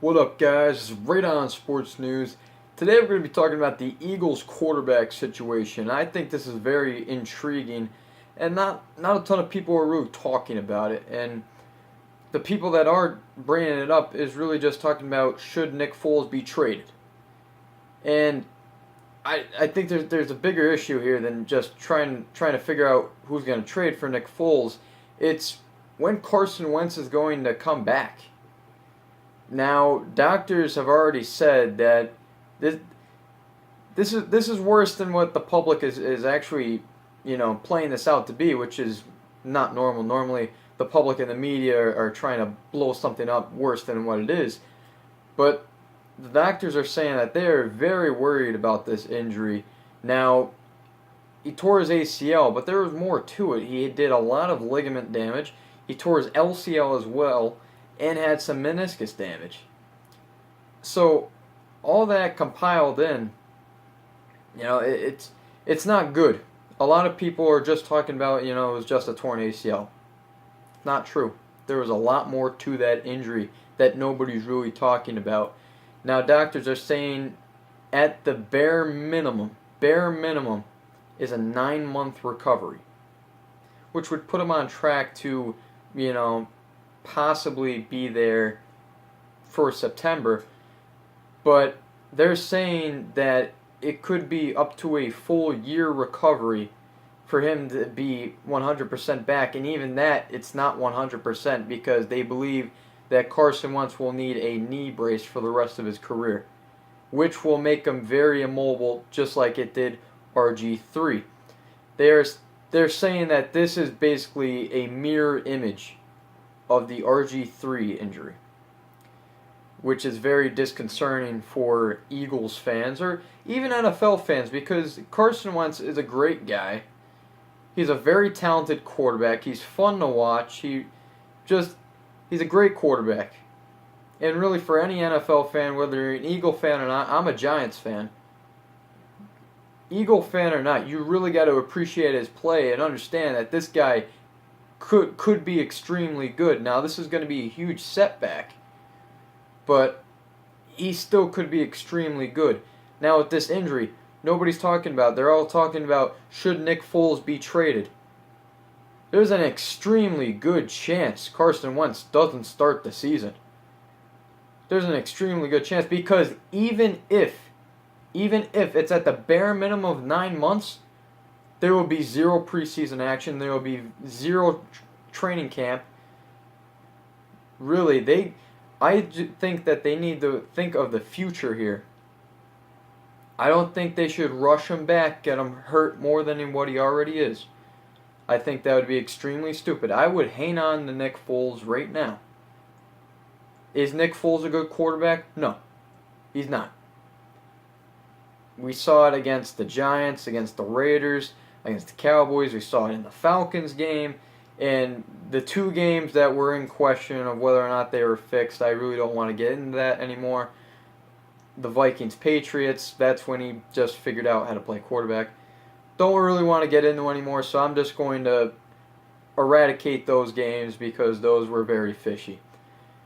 What up, guys? This is Right On Sports News. Today we're going to be talking about the Eagles quarterback situation. I think this is very intriguing, and not a ton of people are really talking about it. And the people that are bringing it up is really just talking about should Nick Foles be traded. And I think there's a bigger issue here than just trying to figure out who's going to trade for Nick Foles. It's when Carson Wentz is going to come back. Now, doctors have already said that this is worse than what the public is actually, playing this out to be, which is not normal. Normally, the public and the media are trying to blow something up worse than what it is. But the doctors are saying that they are very worried about this injury. Now, he tore his ACL, but there was more to it. He did a lot of ligament damage. He tore his LCL as well, and had some meniscus damage. So all that compiled in, it's not good. A lot of people are just talking about, it was just a torn ACL. Not true. There was a lot more to that injury that nobody's really talking about. Now doctors are saying at the bare minimum is a 9-month recovery, which would put him on track to, possibly be there for September, but they're saying that it could be up to a full year recovery for him to be 100% back, and even that, it's not 100% because they believe that Carson Wentz will need a knee brace for the rest of his career, which will make him very immobile, just like it did RG3. They're saying that this is basically a mirror image of the RG3 injury, which is very disconcerting for Eagles fans or even NFL fans because Carson Wentz is a great guy. He's a very talented quarterback. He's fun to watch. He's a great quarterback. And really for any NFL fan, whether you're an Eagle fan or not, I'm a Giants fan. Eagle fan or not, you really got to appreciate his play and understand that this guy could be extremely good. Now, this is going to be a huge setback, but he still could be extremely good. Now, with this injury, nobody's talking about. They're all talking about should Nick Foles be traded. There's an extremely good chance Carson Wentz doesn't start the season. There's an extremely good chance because even if it's at the bare minimum of 9 months, there will be zero preseason action. There will be zero training camp. Really, I think that they need to think of the future here. I don't think they should rush him back, get him hurt more than what he already is. I think that would be extremely stupid. I would hang on to Nick Foles right now. Is Nick Foles a good quarterback? No, he's not. We saw it against the Giants, against the Raiders, against the Cowboys. We saw it in the Falcons game. And the two games that were in question of whether or not they were fixed, I really don't want to get into that anymore. The Vikings-Patriots, that's when he just figured out how to play quarterback. Don't really want to get into anymore, so I'm just going to eradicate those games because those were very fishy.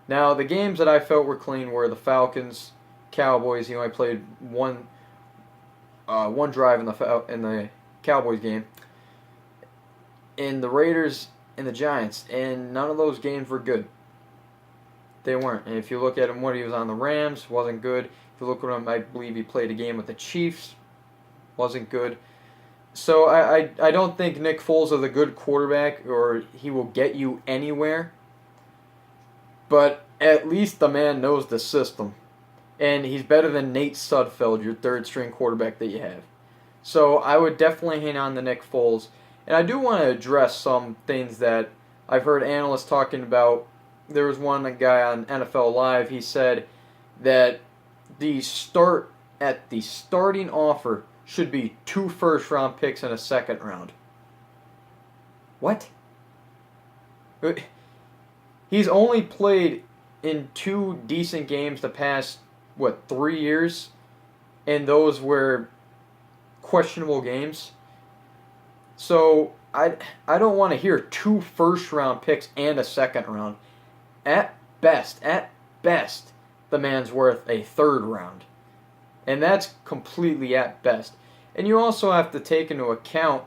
Now, the games that I felt were clean were the Falcons, Cowboys. He only played one drive in the Cowboys game, and the Raiders and the Giants, and none of those games were good. They weren't. And if you look at him when he was on the Rams, wasn't good. If you look at him, I believe he played a game with the Chiefs, wasn't good. So I don't think Nick Foles is a good quarterback or he will get you anywhere. But at least the man knows the system. And he's better than Nate Sudfeld, your third-string quarterback that you have. So I would definitely hang on to Nick Foles. And I do want to address some things that I've heard analysts talking about. There was one guy on NFL Live, he said that the starting offer should be 2 first-round picks and a second round. What? He's only played in 2 decent games the past, 3 years? And those were questionable games. So I don't want to hear 2 first-round picks and a second round. At best, the man's worth a third round. And that's completely at best. And you also have to take into account,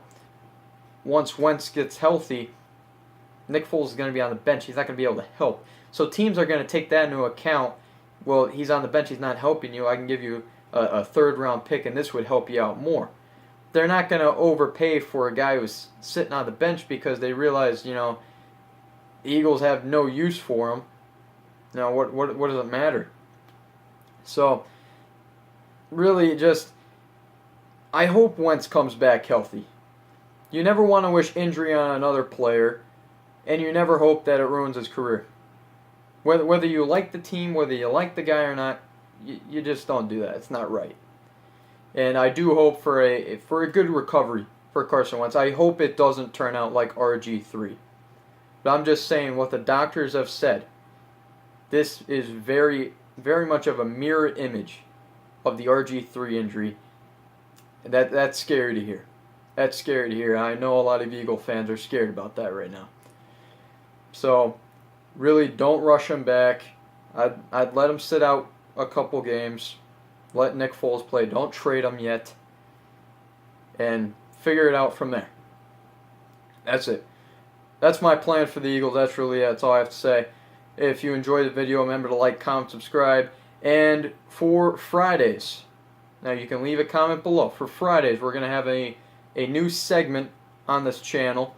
once Wentz gets healthy, Nick Foles is going to be on the bench. He's not going to be able to help. So teams are going to take that into account. Well, he's on the bench. He's not helping you. I can give you a third-round pick, and this would help you out more. They're not going to overpay for a guy who's sitting on the bench because they realize, the Eagles have no use for him. Now, what does it matter? So, really, I hope Wentz comes back healthy. You never want to wish injury on another player, and you never hope that it ruins his career. Whether you like the team, whether you like the guy or not, you just don't do that. It's not right. And I do hope for a good recovery for Carson Wentz. I hope it doesn't turn out like RG3. But I'm just saying what the doctors have said. This is very, very much of a mirror image of the RG3 injury. That's scary to hear. That's scary to hear. I know a lot of Eagle fans are scared about that right now. So, really, don't rush him back. I'd let him sit out a couple games. Let Nick Foles play. Don't trade him yet. And figure it out from there. That's it. That's my plan for the Eagles. That's all I have to say. If you enjoyed the video, remember to like, comment, subscribe. And for Fridays, now you can leave a comment below. For Fridays, we're going to have a new segment on this channel.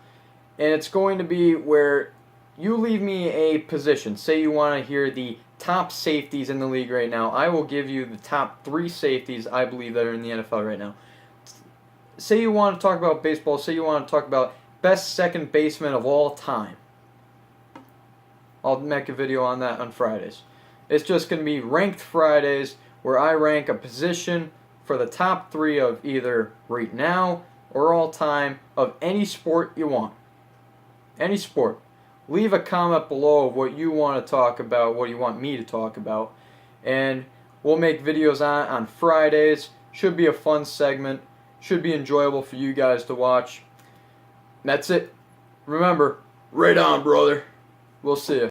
And it's going to be where you leave me a position. Say you want to hear the top safeties in the league right now. I will give you the top 3 safeties I believe that are in the NFL right now. Say you want to talk about baseball. Say you want to talk about best second baseman of all time. I'll make a video on that on Fridays. It's just going to be Ranked Fridays, where I rank a position for the top 3 of either right now or all time of any sport you want. Any sport. Leave a comment below of what you want to talk about, what you want me to talk about, and we'll make videos on Fridays. Should be a fun segment. Should be enjoyable for you guys to watch. That's it. Remember, right on, brother. We'll see you.